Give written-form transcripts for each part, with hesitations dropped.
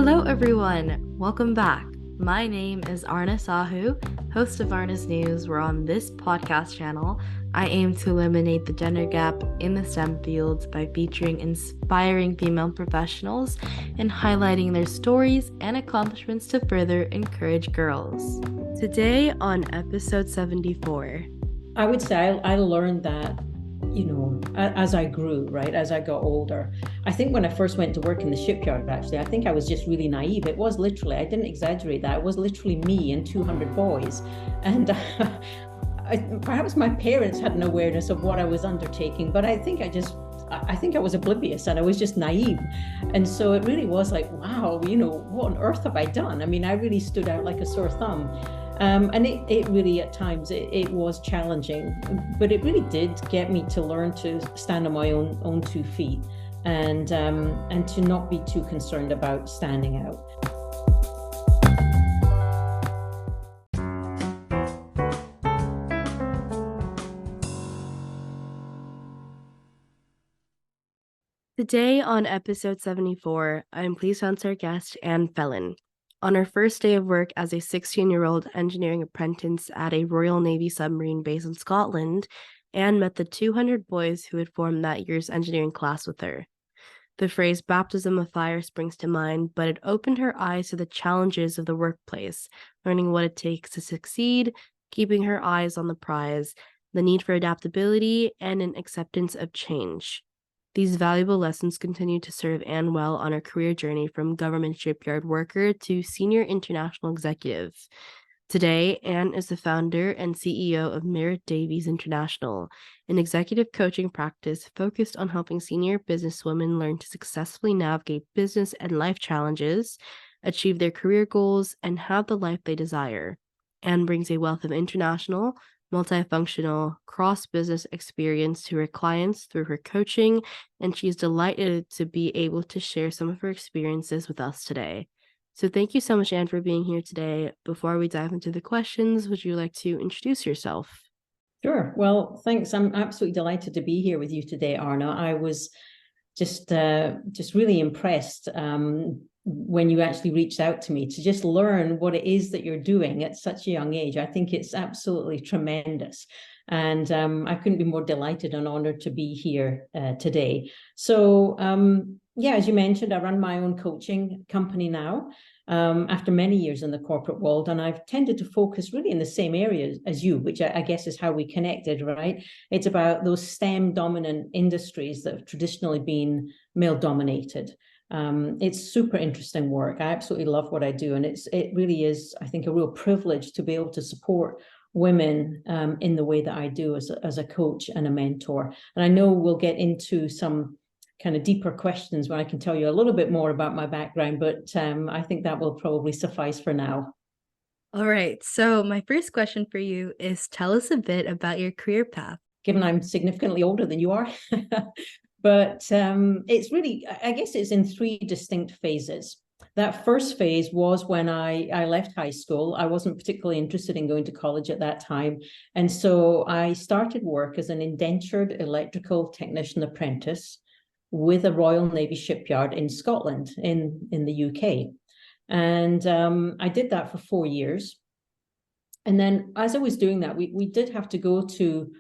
Hello, everyone. Welcome back. My name is Aarna Sahu, host of Aarna's News, where on this podcast channel, I aim to eliminate the gender gap in the STEM fields by featuring inspiring female professionals and highlighting their stories and accomplishments to further encourage girls. Today on episode 74. I would say I learned that, as I grew, right, as I got older. I think when I first went to work in the shipyard, actually, I think I was just really naive. It was literally, I didn't exaggerate that. It was literally me and 200 boys. And perhaps my parents had an awareness of what I was undertaking, but I think I was oblivious and I was just naive. And so it really was like, wow, what on earth have I done? I mean, I really stood out like a sore thumb. And it really, at times, it was challenging, but it really did get me to learn to stand on my own 2 feet and to not be too concerned about standing out. Today on episode 74, I am pleased to announce our guest, Phelan. On her first day of work as a 16-year-old engineering apprentice at a Royal Navy submarine base in Scotland, Anne met the 200 boys who had formed that year's engineering class with her. The phrase baptism of fire springs to mind, but it opened her eyes to the challenges of the workplace, learning what it takes to succeed, keeping her eyes on the prize, the need for adaptability, and an acceptance of change. These valuable lessons continue to serve Anne well on her career journey from government shipyard worker to senior international executive. Today, Anne is the founder and CEO of Merrett Davies International, an executive coaching practice focused on helping senior businesswomen learn to successfully navigate business and life challenges, achieve their career goals, and have the life they desire. Anne brings a wealth of international, multifunctional, cross-business experience to her clients through her coaching, and she's delighted to be able to share some of her experiences with us today. So thank you so much, Anne, for being here today. Before we dive into the questions, would you like to introduce yourself? Sure. Well, thanks. I'm absolutely delighted to be here with you today, Aarna. I was just really impressed when you actually reached out to me to just learn what it is that you're doing at such a young age. I think it's absolutely tremendous. And I couldn't be more delighted and honored to be here today. So, as you mentioned, I run my own coaching company now after many years in the corporate world. And I've tended to focus really in the same areas as you, which I guess is how we connected, right? It's about those STEM dominant industries that have traditionally been male dominated. It's super interesting work. I absolutely love what I do. And it really is, I think, a real privilege to be able to support women in the way that I do as a coach and a mentor. And I know we'll get into some kind of deeper questions where I can tell you a little bit more about my background, but I think that will probably suffice for now. All right. So my first question for you is tell us a bit about your career path. Given I'm significantly older than you are. But it's really, I guess it's in 3 distinct phases. That first phase was when I left high school. I wasn't particularly interested in going to college at that time. And so I started work as an indentured electrical technician apprentice with a Royal Navy shipyard in Scotland, in the UK. And I did that for 4 years. And then as I was doing that, we did have to go to,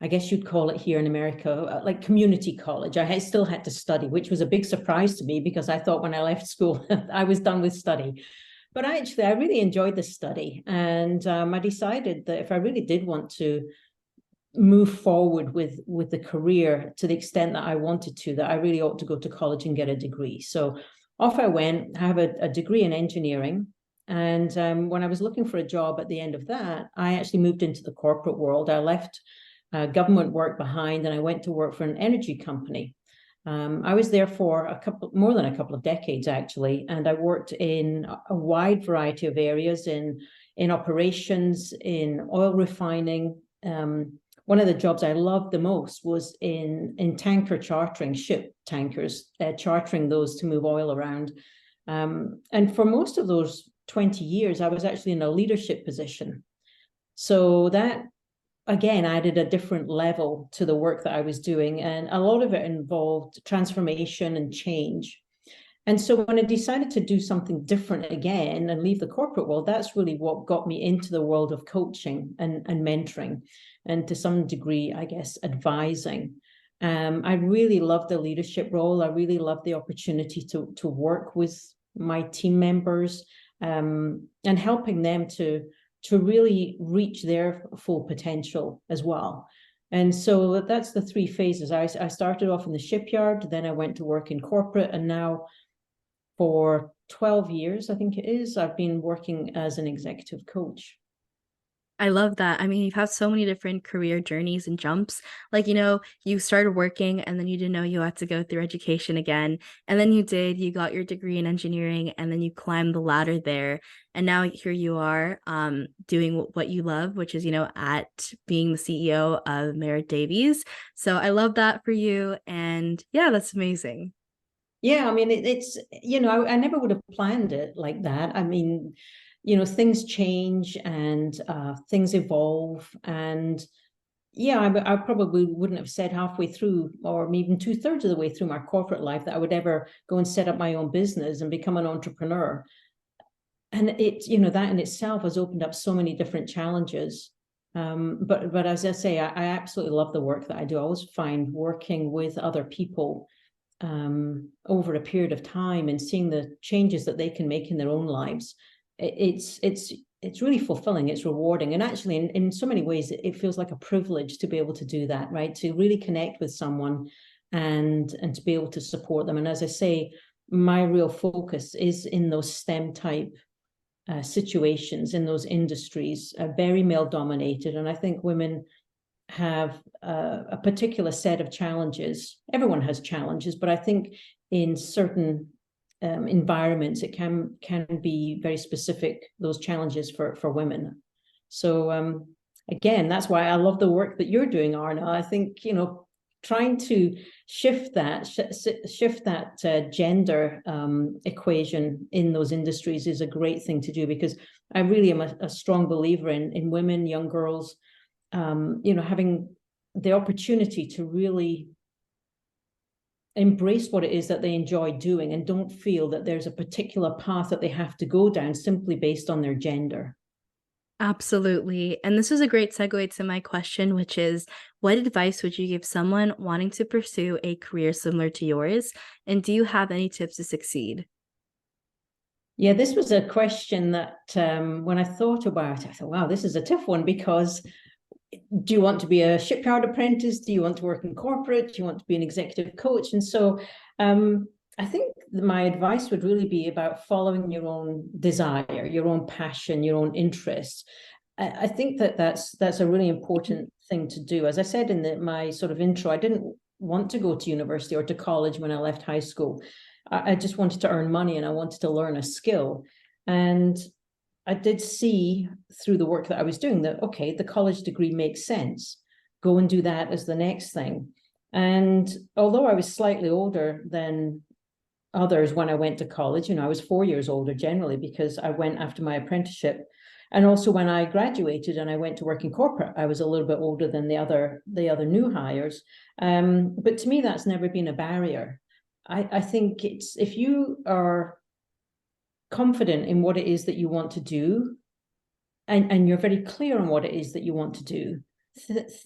I guess you'd call it here in America, like community college. I still had to study, which was a big surprise to me because I thought when I left school, I was done with study. But I really enjoyed the study. And I decided that if I really did want to move forward with the career to the extent that I wanted to, that I really ought to go to college and get a degree. So off I went. I have a degree in engineering. And when I was looking for a job at the end of that, I actually moved into the corporate world. I left government work behind, and I went to work for an energy company. I was there for more than a couple of decades, actually, and I worked in a wide variety of areas in operations, in oil refining. One of the jobs I loved the most was in tanker chartering, ship tankers, chartering those to move oil around. And for most of those 20 years, I was actually in a leadership position. So that, again, added a different level to the work that I was doing. And a lot of it involved transformation and change. And so when I decided to do something different again and leave the corporate world, that's really what got me into the world of coaching and mentoring, and to some degree, I guess, advising. I really love the leadership role. I really love the opportunity to work with my team members, and helping them to really reach their full potential as well. And so that's the three phases. I started off in the shipyard, then I went to work in corporate, and now for 12 years, I think it is, I've been working as an executive coach. I love that. I mean, you've had so many different career journeys and jumps. Like, you know, you started working and then you didn't know you had to go through education again. And then you did, you got your degree in engineering and then you climbed the ladder there. And now here you are doing what you love, which is, you know, at being the CEO of Merrett Davies. So I love that for you. And yeah, that's amazing. Yeah, I mean, it's, I never would have planned it like that. I mean, things change and things evolve. And yeah, I probably wouldn't have said halfway through, or even two-thirds of the way through my corporate life, that I would ever go and set up my own business and become an entrepreneur. And that in itself has opened up so many different challenges. But as I say, I absolutely love the work that I do. I always find working with other people over a period of time and seeing the changes that they can make in their own lives, it's really fulfilling. It's rewarding, and actually, in so many ways, it feels like a privilege to be able to do that, right? To really connect with someone and to be able to support them. And as I say, my real focus is in those STEM type situations, in those industries, very male dominated, and I think women have a particular set of challenges. Everyone has challenges, but I think in certain environments, it can be very specific, those challenges for women. So again, that's why I love the work that you're doing, Aarna. I think, trying to shift that gender equation in those industries is a great thing to do, because I really am a strong believer in women, young girls, having the opportunity to really embrace what it is that they enjoy doing and don't feel that there's a particular path that they have to go down simply based on their gender. Absolutely. And this is a great segue to my question, which is what advice would you give someone wanting to pursue a career similar to yours? And do you have any tips to succeed? Yeah, this was a question that when I thought about it, I thought, wow, this is a tough one, because do you want to be a shipyard apprentice? Do you want to work in corporate? Do you want to be an executive coach? And so I think my advice would really be about following your own desire, your own passion, your own interests. I think that's a really important thing to do. As I said in my sort of intro, I didn't want to go to university or to college when I left high school. I just wanted to earn money and I wanted to learn a skill. And I did see through the work that I was doing that, okay, the college degree makes sense. Go and do that as the next thing. And although I was slightly older than others when I went to college, I was 4 years older generally, because I went after my apprenticeship. And also when I graduated and I went to work in corporate, I was a little bit older than the other new hires. But to me, that's never been a barrier. I think it's, if you are confident in what it is that you want to do, and you're very clear on what it is that you want to do,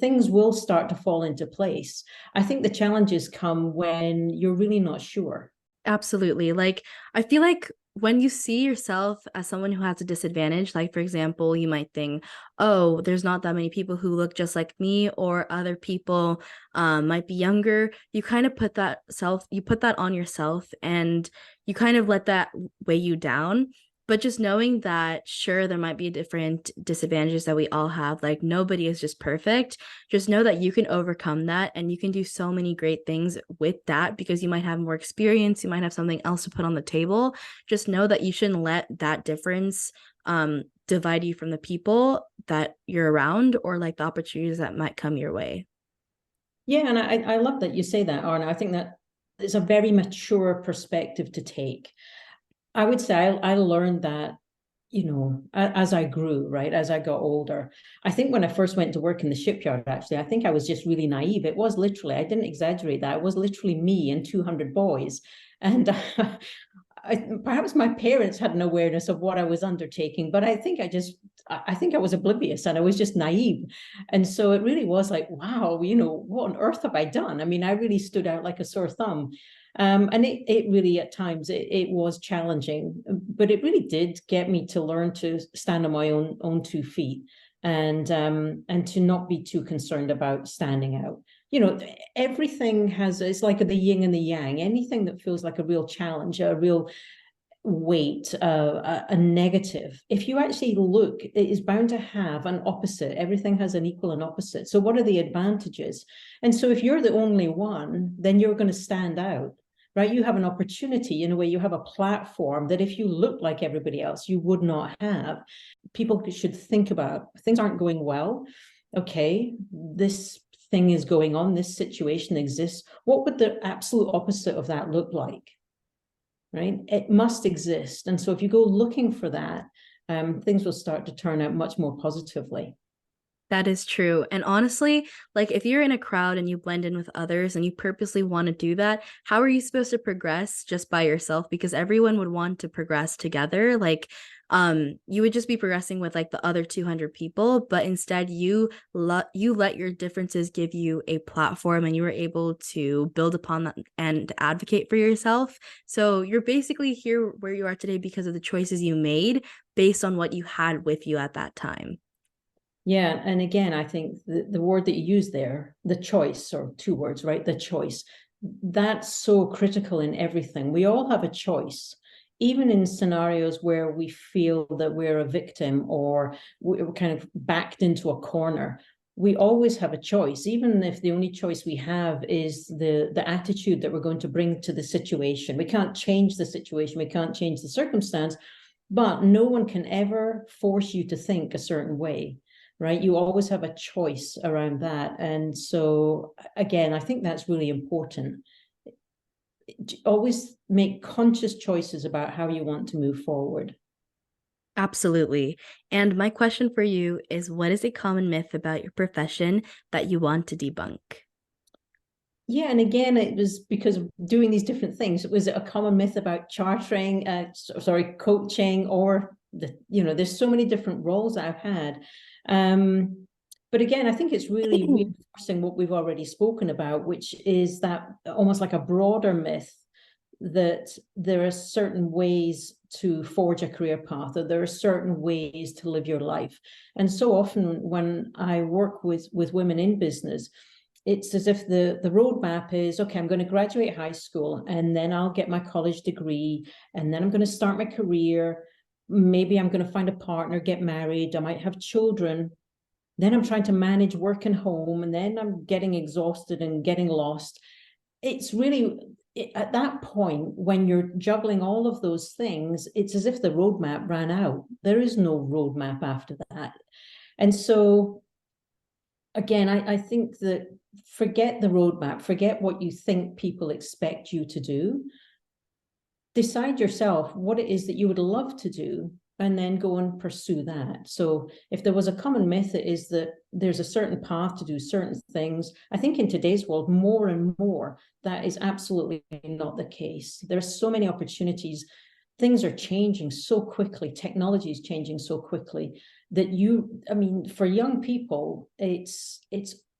things will start to fall into place. I think the challenges come when you're really not sure. Absolutely. Like, I feel like when you see yourself as someone who has a disadvantage, like, for example, you might think, oh, there's not that many people who look just like me, or other people might be younger. You kind of you put that on yourself and you kind of let that weigh you down. But just knowing that, sure, there might be different disadvantages that we all have. Like, nobody is just perfect. Just know that you can overcome that and you can do so many great things with that, because you might have more experience. You might have something else to put on the table. Just know that you shouldn't let that difference divide you from the people that you're around, or like the opportunities that might come your way. Yeah, and I love that you say that, Arna. I think that it's a very mature perspective to take. I would say I learned that as I grew, right, as I got older. I think when I first went to work in the shipyard, actually, I think I was just really naive. It was literally, I didn't exaggerate that. It was literally me and 200 boys. And perhaps my parents had an awareness of what I was undertaking, but I think I was oblivious and I was just naive. And so it really was like, wow, what on earth have I done? I mean, I really stood out like a sore thumb. And it really at times it was challenging, but it really did get me to learn to stand on my own 2 feet and to not be too concerned about standing out. Everything it's like the yin and the yang. Anything that feels like a real challenge, a real weight, a negative, if you actually look, it is bound to have an opposite. Everything has an equal and opposite. So what are the advantages? And so if you're the only one, then you're going to stand out, right? You have an opportunity, in a way, you have a platform that if you look like everybody else, you would not have. People should think about, things aren't going well. Okay, this thing is going on, this situation exists. What would the absolute opposite of that look like? Right? It must exist. And so if you go looking for that, things will start to turn out much more positively. That is true. And honestly, like if you're in a crowd and you blend in with others and you purposely want to do that, how are you supposed to progress just by yourself? Because everyone would want to progress together. Like, you would just be progressing with like the other 200 people, but instead you let your differences give you a platform and you were able to build upon that and advocate for yourself. So you're basically here where you are today because of the choices you made based on what you had with you at that time. Yeah. And again, I think the word that you use there, the choice, or 2 words, right? The choice, that's so critical in everything. We all have a choice, even in scenarios where we feel that we're a victim or we're kind of backed into a corner. We always have a choice, even if the only choice we have is the attitude that we're going to bring to the situation. We can't change the situation, we can't change the circumstance, but no one can ever force you to think a certain way, right? You always have a choice around that. And so, again, I think that's really important. Always make conscious choices about how you want to move forward. Absolutely. And my question for you is, what is a common myth about your profession that you want to debunk? Yeah, and again, it was because of doing these different things. It was a common myth about chartering, coaching, or there's so many different roles I've had. But again, I think it's really reinforcing what we've already spoken about, which is that almost like a broader myth that there are certain ways to forge a career path, or there are certain ways to live your life. And so often when I work with women in business, it's as if the roadmap is, okay, I'm going to graduate high school and then I'll get my college degree and then I'm going to start my career. Maybe I'm going to find a partner, get married, I might have children. Then I'm trying to manage work and home, and then I'm getting exhausted and getting lost. It's really, at that point, when you're juggling all of those things, it's as if the roadmap ran out. There is no roadmap after that. And so, again, I think that forget the roadmap, forget what you think people expect you to do. Decide yourself what it is that you would love to do, and then go and pursue that. So if there was a common myth, it is that there's a certain path to do certain things. I think in today's world, more and more, that is absolutely not the case. There's so many opportunities. Things are changing so quickly. Technology is changing so quickly that for young people, it's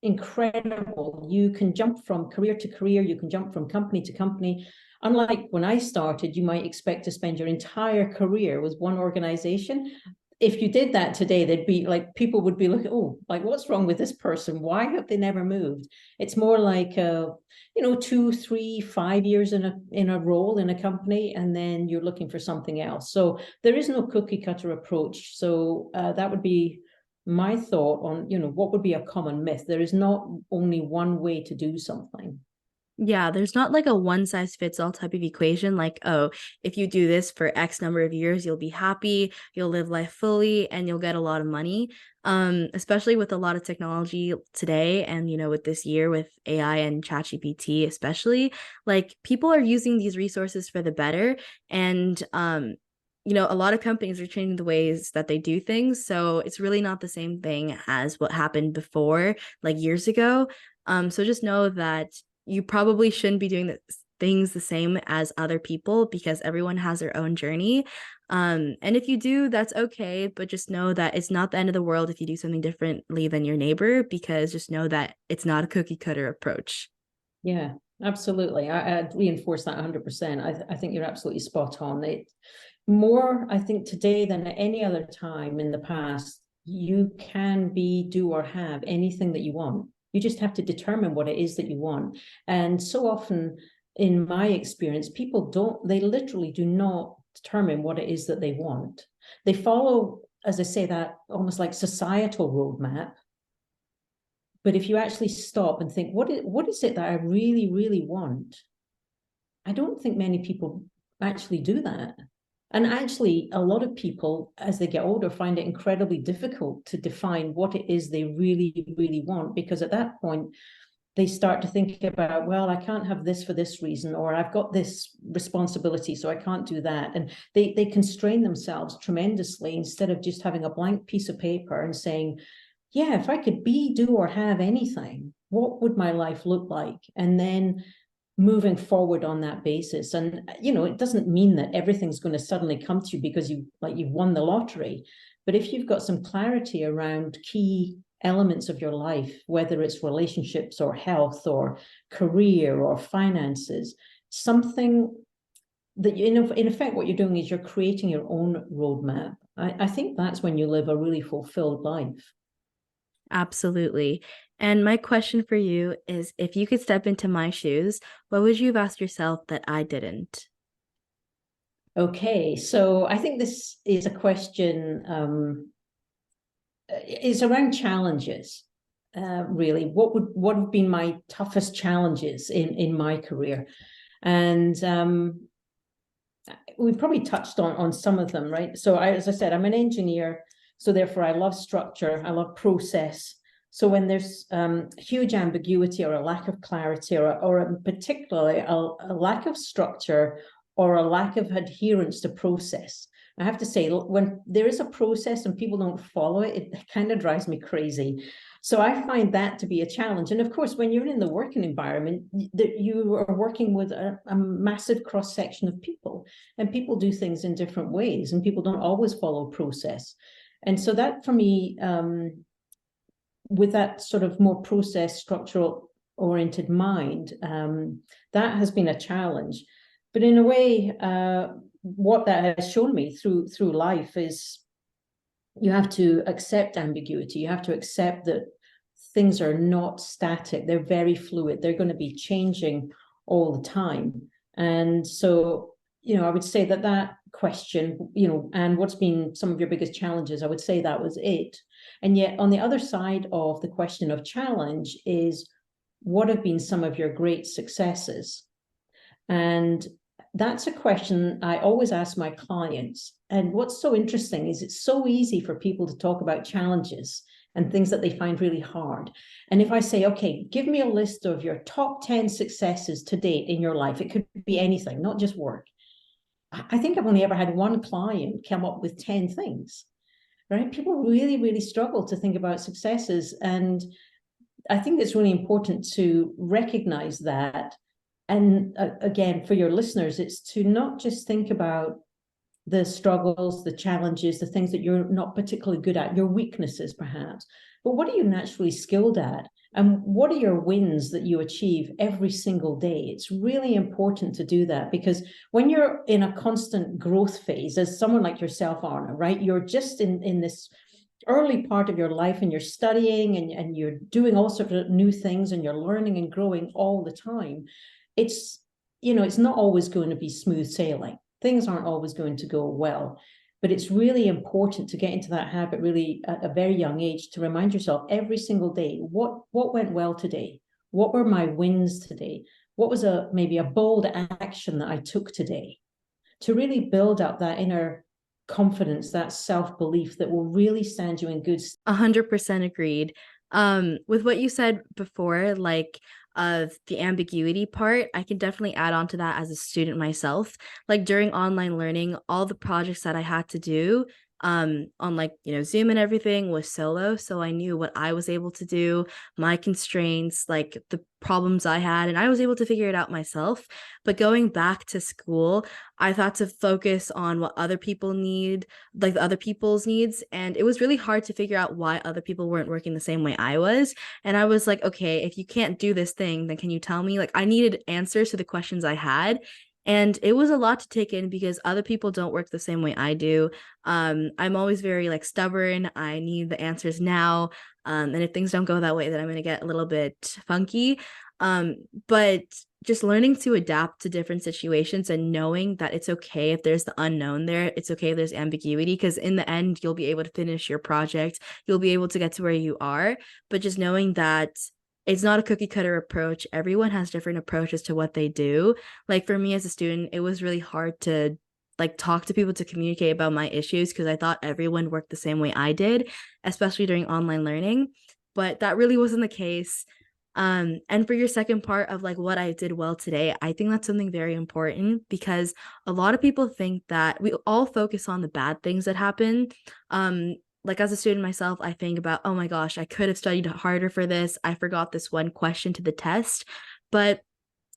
incredible. You can jump from career to career. You can jump from company to company. Unlike when I started, you might expect to spend your entire career with one organization. If you did that today, they'd be like, people would be looking, oh, like, what's wrong with this person? Why have they never moved? It's more like, 2, 3, 5 years in a role in a company, and then you're looking for something else. So there is no cookie cutter approach. So that would be my thought on, what would be a common myth. There is not only one way to do something. Yeah, there's not like a one size fits all type of equation, like, oh, if you do this for X number of years, you'll be happy, you'll live life fully, and you'll get a lot of money. Especially with a lot of technology today, and with this year with AI and ChatGPT, especially, like people are using these resources for the better. And a lot of companies are changing the ways that they do things. So it's really not the same thing as what happened before, like years ago. So just know that you probably shouldn't be doing things the same as other people because everyone has their own journey. And if you do, that's okay. But just know that it's not the end of the world if you do something differently than your neighbor, because just know that it's not a cookie cutter approach. Yeah, absolutely. I'd reinforce that 100%. I think you're absolutely spot on. More, I think, today than at any other time in the past, you can be, do, or have anything that you want. You just have to determine what it is that you want. And so often, in my experience, people they literally do not determine what it is that they want. They follow, as I say, that almost like societal roadmap. But if you actually stop and think, what is it that I really, really want? I don't think many people actually do that. And actually, a lot of people, as they get older, find it incredibly difficult to define what it is they really, really want, because at that point, they start to think about, well, I can't have this for this reason, or I've got this responsibility, so I can't do that. And they constrain themselves tremendously instead of just having a blank piece of paper and saying, yeah, if I could be, do, or have anything, what would my life look like? And then moving forward on that basis. And it doesn't mean that everything's going to suddenly come to you because you've won the lottery. But if you've got some clarity around key elements of your life, whether it's relationships or health or career or finances, something that in effect, what you're doing is you're creating your own roadmap. I think that's when you live a really fulfilled life. Absolutely. And my question for you is, if you could step into my shoes, what would you have asked yourself that I didn't? Okay, so I think this is a question, is around challenges. Really, what have been my toughest challenges in my career? And we've probably touched on some of them, right? So as I said, I'm an engineer, so therefore I love structure, I love process. So when there's huge ambiguity or a lack of clarity, or particularly a lack of structure or a lack of adherence to process, I have to say, when there is a process and people don't follow it, it kind of drives me crazy. So I find that to be a challenge. And of course, when you're in the working environment, you are working with a massive cross section of people, and people do things in different ways, and people don't always follow process. And so that for me, with that sort of more process structural oriented mind, that has been a challenge. But in a way, what that has shown me through life is you have to accept ambiguity. You have to accept that things are not static. They're very fluid. They're going to be changing all the time. And so, I would say that question, and what's been some of your biggest challenges, I would say that was it. And yet on the other side of the question of challenge is, what have been some of your great successes? And that's a question I always ask my clients. And what's so interesting is it's so easy for people to talk about challenges and things that they find really hard. And if I say, okay, give me a list of your top 10 successes to date in your life, it could be anything, not just work. I think I've only ever had one client come up with 10 things, right? People really, really struggle to think about successes. And I think it's really important to recognize that. And again, for your listeners, it's to not just think about the struggles, the challenges, the things that you're not particularly good at, your weaknesses perhaps, but what are you naturally skilled at? And what are your wins that you achieve every single day? It's really important to do that, because when you're in a constant growth phase, as someone like yourself, Aarna, right, you're just in this early part of your life, and you're studying and you're doing all sorts of new things, and you're learning and growing all the time. It's not always going to be smooth sailing. Things aren't always going to go well, but it's really important to get into that habit really at a very young age, to remind yourself every single day, what went well today? What were my wins today? What was maybe a bold action that I took today? To really build up that inner confidence, that self-belief that will really stand you in good. 100% agreed. With what you said before, like of the ambiguity part, I can definitely add on to that as a student myself. Like during online learning, all the projects that I had to do on like, Zoom and everything was solo, so I knew what I was able to do, my constraints, like the problems I had, and I was able to figure it out myself. But going back to school, I thought to focus on what other people need, like the other people's needs, and it was really hard to figure out why other people weren't working the same way I was. And I was like, okay, if you can't do this thing, then can you tell me? Like, I needed answers to the questions I had. And it was a lot to take in because other people don't work the same way I do. I'm always very like stubborn. I need the answers now. And if things don't go that way, then I'm gonna get a little bit funky. But just learning to adapt to different situations and knowing that it's okay if there's the unknown there, it's okay if there's ambiguity, because in the end, you'll be able to finish your project, you'll be able to get to where you are. But just knowing that it's not a cookie cutter approach, everyone has different approaches to what they do. Like for me as a student, it was really hard to like talk to people to communicate about my issues because I thought everyone worked the same way I did, especially during online learning. But that really wasn't the case. And for your second part of like what I did well today, I think that's something very important because a lot of people think that we all focus on the bad things that happen. Like as a student myself, I think about, oh my gosh, I could have studied harder for this. I forgot this one question to the test. But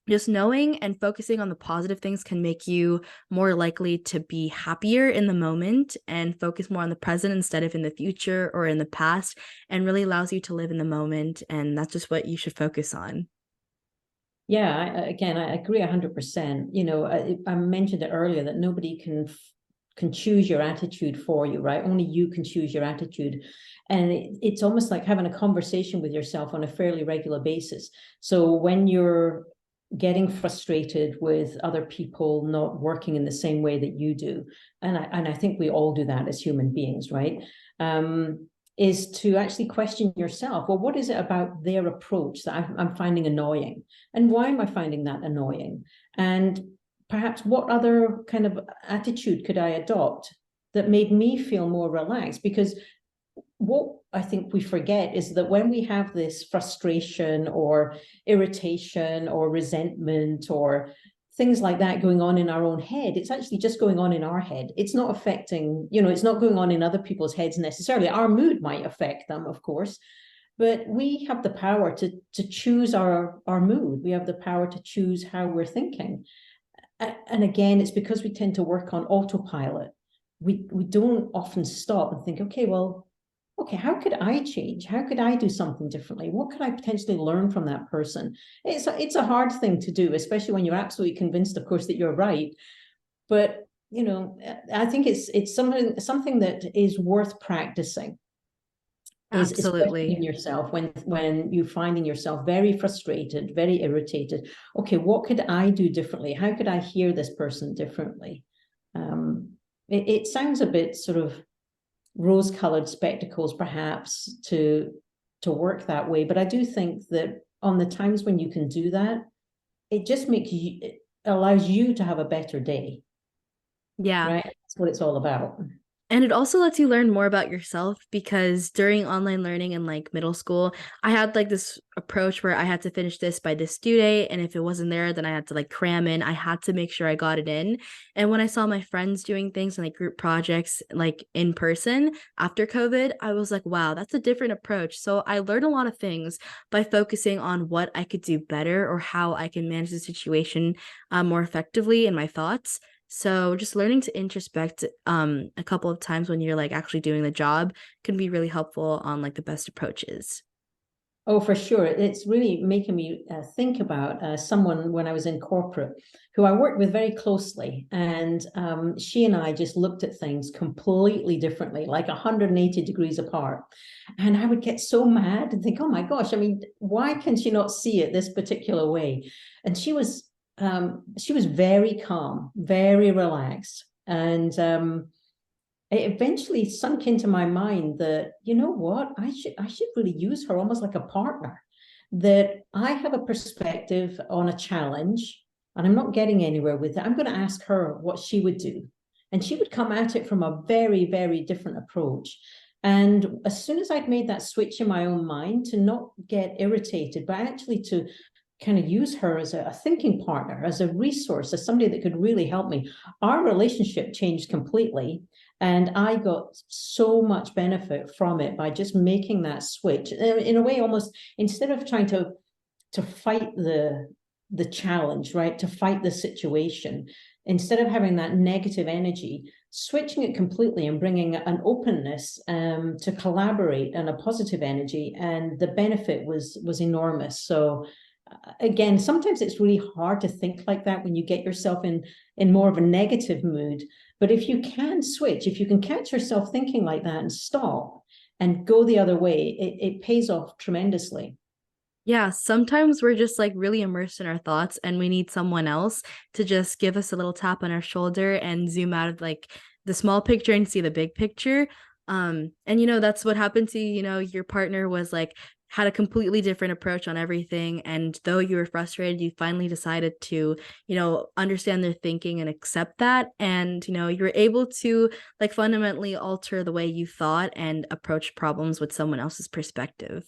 just knowing and focusing on the positive things can make you more likely to be happier in the moment and focus more on the present instead of in the future or in the past, and really allows you to live in the moment. And that's just what you should focus on. Yeah, again, I agree 100%. I mentioned it earlier that nobody can choose your attitude for you, right? Only you can choose your attitude. And it's almost like having a conversation with yourself on a fairly regular basis. So when you're getting frustrated with other people not working in the same way that you do, and I think we all do that as human beings, right? Is to actually question yourself. Well, what is it about their approach that I'm finding annoying? And why am I finding that annoying? And perhaps what other kind of attitude could I adopt that made me feel more relaxed? Because what I think we forget is that when we have this frustration or irritation or resentment or things like that going on in our own head, it's actually just going on in our head. It's not affecting, it's not going on in other people's heads necessarily. Our mood might affect them, of course, but we have the power to choose our mood. We have the power to choose how we're thinking. And again, it's because we tend to work on autopilot. We don't often stop and think, okay, how could I change? How could I do something differently? What could I potentially learn from that person? It's a hard thing to do, especially when you're absolutely convinced, of course, that you're right. But I think it's something that is worth practicing. Is questioning Absolutely. yourself when you're finding yourself very frustrated, very irritated. Okay, what could I do differently? How could I hear this person differently? It sounds a bit sort of rose-colored spectacles perhaps to work that way, but I do think that on the times when you can do that, it allows you to have a better day, Yeah. right? That's what it's all about. And it also lets you learn more about yourself because during online learning in like middle school, I had like this approach where I had to finish this by this due date. And if it wasn't there, then I had to like cram in. I had to make sure I got it in. And when I saw my friends doing things and like group projects like in person after COVID, I was like, wow, that's a different approach. So I learned a lot of things by focusing on what I could do better or how I can manage the situation more effectively in my thoughts. So just learning to introspect a couple of times when you're like actually doing the job can be really helpful on like the best approaches. Oh, for sure. It's really making me think about someone when I was in corporate who I worked with very closely. And she and I just looked at things completely differently, like 180 degrees apart. And I would get so mad and think, oh my gosh, I mean, why can she not see it this particular way? And she was very calm, very relaxed. And it eventually sunk into my mind that, you know what, I should really use her almost like a partner. That I have a perspective on a challenge and I'm not getting anywhere with it. I'm going to ask her what she would do. And she would come at it from a very, very different approach. And as soon as I'd made that switch in my own mind to not get irritated, but actually to kind of use her as a thinking partner, as a resource, as somebody that could really help me. Our relationship changed completely. And I got so much benefit from it by just making that switch. In a way, almost instead of trying to fight the challenge, right? To fight the situation, instead of having that negative energy, switching it completely and bringing an openness to collaborate and a positive energy, and the benefit was enormous. So again, sometimes it's really hard to think like that when you get yourself in more of a negative mood. But if you can switch, if you can catch yourself thinking like that and stop and go the other way, it pays off tremendously. Yeah, sometimes we're just like really immersed in our thoughts and we need someone else to just give us a little tap on our shoulder and zoom out of like the small picture and see the big picture. And that's what happened to you, your partner was like had a completely different approach on everything, and though you were frustrated, you finally decided to, understand their thinking and accept that, and you were able to like fundamentally alter the way you thought and approach problems with someone else's perspective.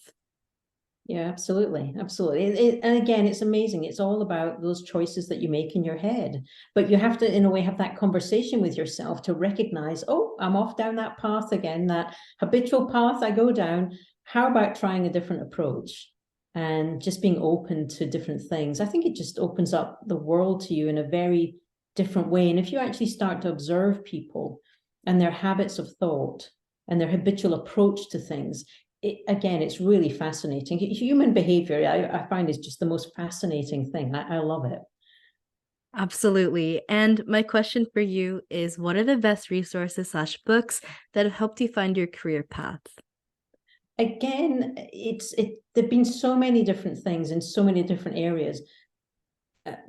Yeah, absolutely. Absolutely. And again, it's amazing. It's all about those choices that you make in your head. But you have to, in a way, have that conversation with yourself to recognize, oh, I'm off down that path again, that habitual path I go down. How about trying a different approach and just being open to different things? I think it just opens up the world to you in a very different way. And if you actually start to observe people and their habits of thought and their habitual approach to things, again, it's really fascinating. Human behavior, I find, is just the most fascinating thing. I love it. Absolutely. And my question for you is, what are the best resources slash books that have helped you find your career path? Again, there've been so many different things in so many different areas.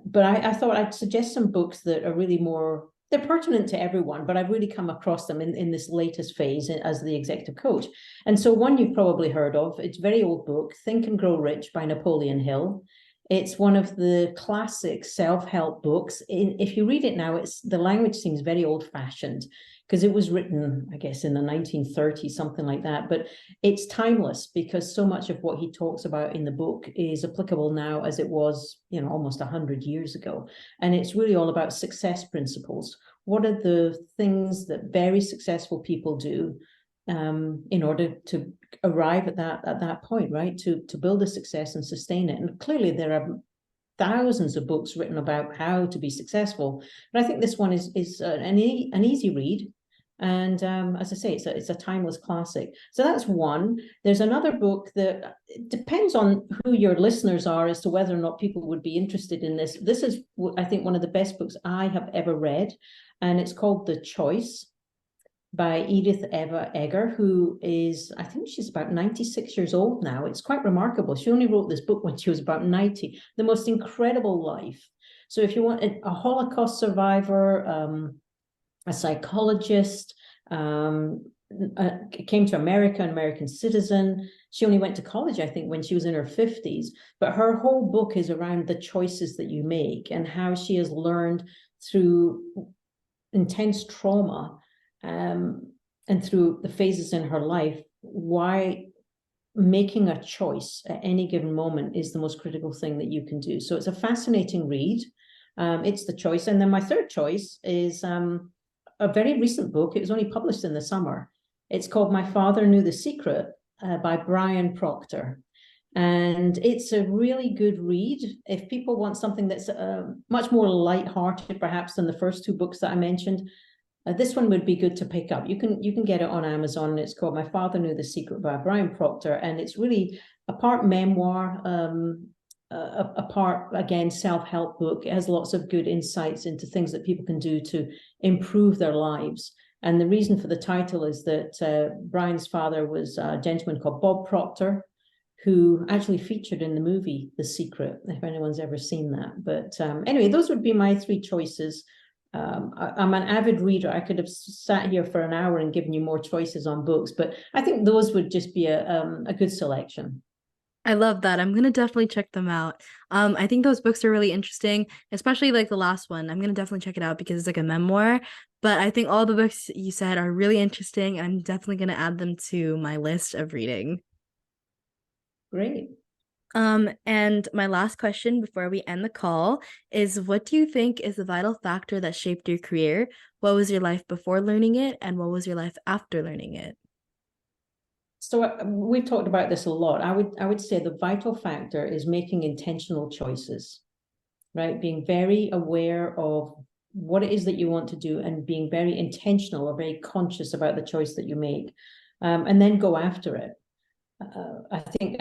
But I thought I'd suggest some books that are really more, they're pertinent to everyone, but I've really come across them in this latest phase as the executive coach. And so one you've probably heard of, it's a very old book, Think and Grow Rich by Napoleon Hill. It's one of the classic self-help books. If you read it now, the language seems very old-fashioned because it was written, I guess, in the 1930s, something like that. But it's timeless because so much of what he talks about in the book is applicable now as it was, almost 100 years ago. And it's really all about success principles. What are the things that very successful people do in order to arrive at that point, right? To build a success and sustain it. And clearly there are thousands of books written about how to be successful, but I think this one is an easy read. And as I say, it's a timeless classic. So that's one. There's another book that depends on who your listeners are as to whether or not people would be interested in this. This is, I think, one of the best books I have ever read, and it's called The Choice by Edith Eva Eger, who is, I think she's about 96 years old now. It's quite remarkable. She only wrote this book when she was about 90. The most incredible life. So if you want a Holocaust survivor, a psychologist, came to America, an American citizen. She only went to college, I think, when she was in her 50s. But her whole book is around the choices that you make and how she has learned through intense trauma and through the phases in her life, why making a choice at any given moment is the most critical thing that you can do. So it's a fascinating read. It's The Choice. And then my third choice is a very recent book. It was only published in the summer. It's called My Father Knew the Secret by Brian Proctor. And it's a really good read. If people want something that's much more lighthearted, perhaps, than the first two books that I mentioned, this one would be good to pick up. You can get it on Amazon. It's called My Father Knew the Secret by Brian Proctor, and it's really a part memoir, a part, again, self-help book. It has lots of good insights into things that people can do to improve their lives. And the reason for the title is that Brian's father was a gentleman called Bob Proctor, who actually featured in the movie The Secret, if anyone's ever seen that. But anyway, those would be my three choices. I'm an avid reader. I could have sat here for an hour and given you more choices on books, but I think those would just be a good selection. I love that. I'm gonna definitely check them out. I think those books are really interesting, especially like the last one. I'm gonna definitely check it out because it's like a memoir. But I think all the books you said are really interesting, and I'm definitely gonna add them to my list of reading. Great. And my last question before we end the call is, what do you think is the vital factor that shaped your career? What was your life before learning it, and what was your life after learning it? So we've talked about this a lot. I would say the vital factor is making intentional choices, right? Being very aware of what it is that you want to do and being very intentional or very conscious about the choice that you make, and then go after it. I think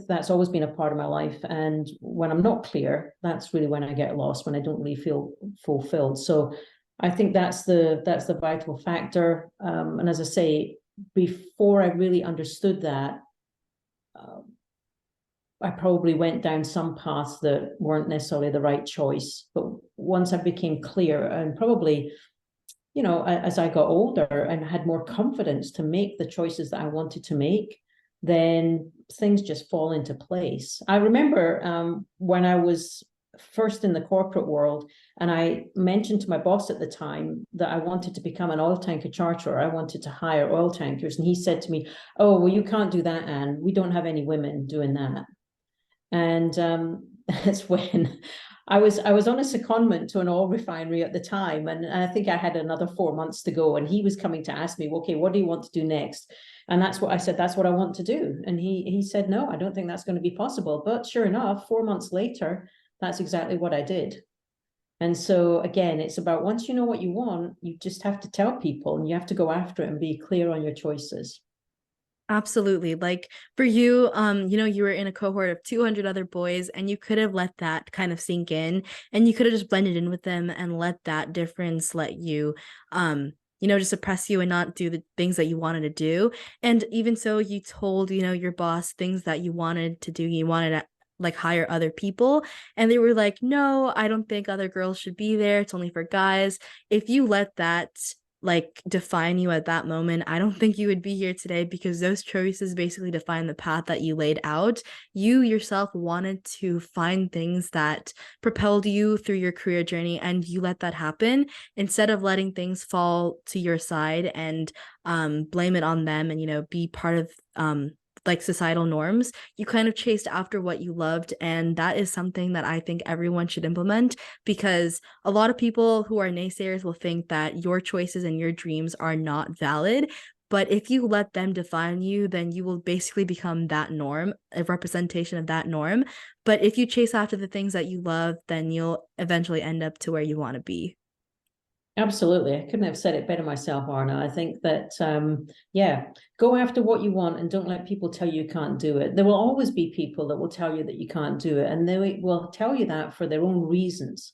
that's always been a part of my life, and when I'm not clear, that's really when I get lost, when I don't really feel fulfilled. So I think that's the vital factor. And as I say, before I really understood that, uh, I probably went down some paths that weren't necessarily the right choice. But once I became clear, and probably, as I got older and had more confidence to make the choices that I wanted to make, then things just fall into place. I remember when I was first in the corporate world, and I mentioned to my boss at the time that I wanted to become an oil tanker charterer. I wanted to hire oil tankers. And he said to me, "Oh, well, you can't do that, Anne. We don't have any women doing that." And that's when I was on a secondment to an oil refinery at the time, and I think I had another 4 months to go. And he was coming to ask me, "Okay, what do you want to do next?" And that's what I said. That's what I want to do. And he said, "No, I don't think that's going to be possible." But sure enough, 4 months later, that's exactly what I did. And so again, it's about, once you know what you want, you just have to tell people, and you have to go after it and be clear on your choices. Absolutely. Like for you, you were in a cohort of 200 other boys, and you could have let that kind of sink in, and you could have just blended in with them and let that difference let you, just oppress you and not do the things that you wanted to do. And even so, you told, your boss things that you wanted to do. You wanted to like hire other people, and they were like, no, I don't think other girls should be there. It's only for guys. If you let that like define you at that moment, I don't think you would be here today, because those choices basically define the path that you laid out. You yourself wanted to find things that propelled you through your career journey, and you let that happen instead of letting things fall to your side and blame it on them and be part of like societal norms. You kind of chased after what you loved, and that is something that I think everyone should implement, because a lot of people who are naysayers will think that your choices and your dreams are not valid. But if you let them define you, then you will basically become that norm, a representation of that norm. But if you chase after the things that you love, then you'll eventually end up to where you want to be. Absolutely. I couldn't have said it better myself, Aarna. I think that, yeah, go after what you want and don't let people tell you can't do it. There will always be people that will tell you that you can't do it, and they will tell you that for their own reasons.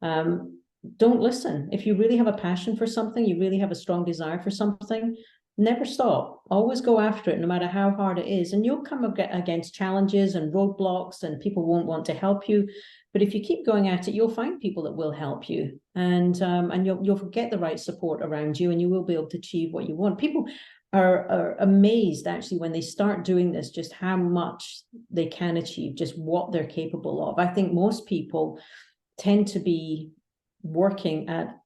Don't listen. If you really have a passion for something, you really have a strong desire for something, never stop. Always go after it, no matter how hard it is. And you'll come against challenges and roadblocks, and people won't want to help you. But if you keep going at it, you'll find people that will help you, and you'll get the right support around you, and you will be able to achieve what you want. People are amazed actually when they start doing this, just how much they can achieve, just what they're capable of. I think most people tend to be working at,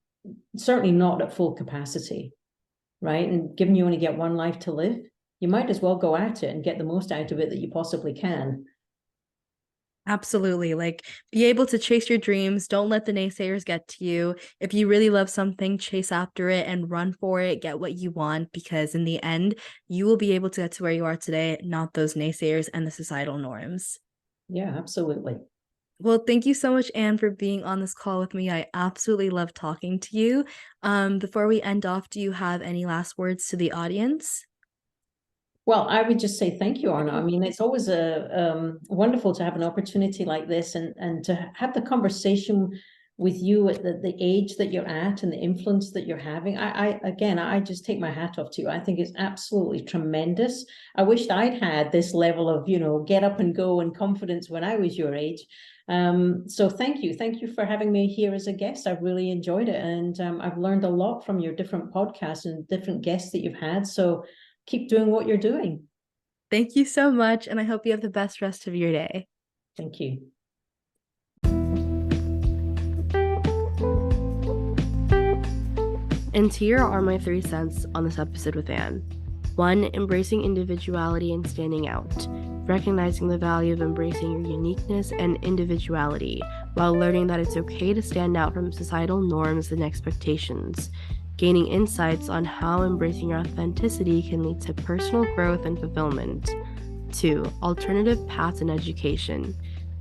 certainly not at full capacity, right? And given you only get one life to live, you might as well go at it and get the most out of it that you possibly can. Absolutely. Like, be able to chase your dreams. Don't let the naysayers get to you. If you really love something, chase after it and run for it. Get what you want, because in the end, you will be able to get to where you are today, not those naysayers and the societal norms. Yeah, absolutely. Well, thank you so much, Anne, for being on this call with me. I absolutely love talking to you. Before we end off, do you have any last words to the audience? Well, I would just say thank you, Arna. I mean, it's always wonderful to have an opportunity like this, and to have the conversation with you at the age that you're at and the influence that you're having. I just take my hat off to you. I think it's absolutely tremendous. I wished I'd had this level of, get up and go and confidence when I was your age. So thank you. Thank you for having me here as a guest. I've really enjoyed it. And I've learned a lot from your different podcasts and different guests that you've had. So keep doing what you're doing. Thank you so much, and I hope you have the best rest of your day. Thank you. And here are my 3 cents on this episode with Anne. 1. Embracing individuality and standing out. recognizing the value of embracing your uniqueness and individuality, while learning that it's okay to stand out from societal norms and expectations, gaining insights on how embracing your authenticity can lead to personal growth and fulfillment. 2. Alternative paths in education.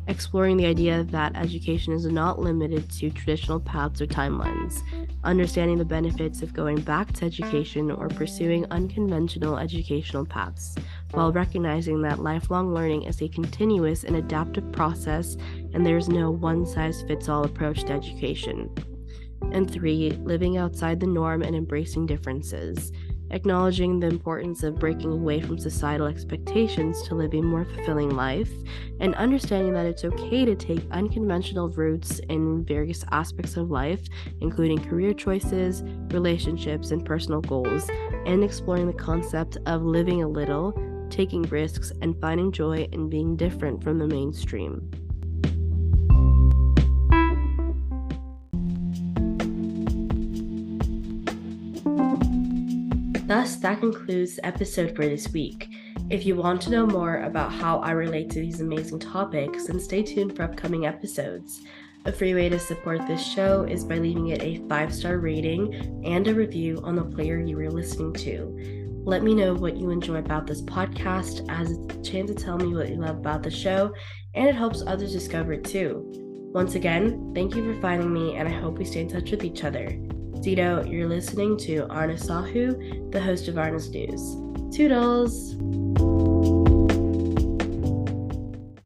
Exploring the idea that education is not limited to traditional paths or timelines, understanding the benefits of going back to education or pursuing unconventional educational paths, while recognizing that lifelong learning is a continuous and adaptive process and there is no one-size-fits-all approach to education. And 3, living outside the norm and embracing differences. Acknowledging the importance of breaking away from societal expectations to live a more fulfilling life, and understanding that it's okay to take unconventional routes in various aspects of life, including career choices, relationships, and personal goals, and exploring the concept of living a little, taking risks, and finding joy in being different from the mainstream. Thus, that concludes the episode for this week. If you want to know more about how I relate to these amazing topics, then stay tuned for upcoming episodes. A free way to support this show is by leaving it a 5-star rating and a review on the player you are listening to. Let me know what you enjoy about this podcast, as it's a chance to tell me what you love about the show, and it helps others discover it too. Once again, thank you for finding me, and I hope we stay in touch with each other. Dito, you're listening to Aarna Sahu, the host of Aarna's News. Toodles!